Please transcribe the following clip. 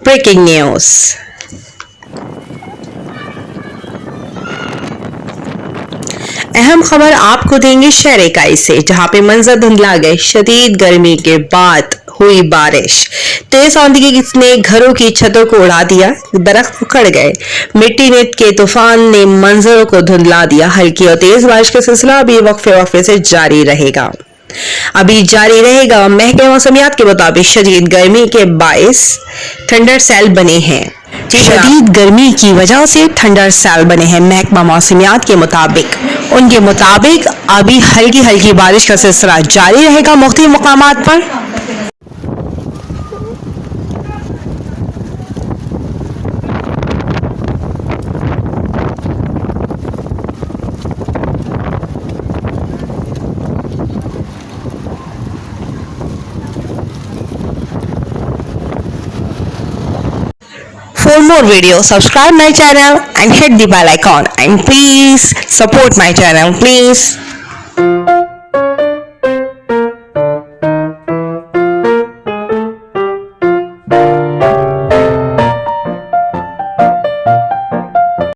Breaking news. अहम खबर आपको देंगे शहर इकाई से, जहां पे मंजर धुंधला गए। शदीद गर्मी के बाद हुई बारिश, तेज आंधी ने घरों की छतों को उड़ा दिया, दरख्त उखड़ गए। मिट्टी के तूफान ने मंजरों को धुंधला दिया। हल्की और तेज बारिश का सिलसिला अभी वक्फे वक्फे से जारी रहेगा। महकमे मौसमियात के मुताबिक शदीद गर्मी के बायस थंडर सेल बने हैं। शदीद गर्मी की वजह से थंडर सेल बने हैं। महकमा मौसमियात के मुताबिक अभी हल्की हल्की बारिश का सिलसिला जारी रहेगा मुख्तलिफ मुकामात पर। For more videos, subscribe my channel and hit the bell icon, and please support my channel, please.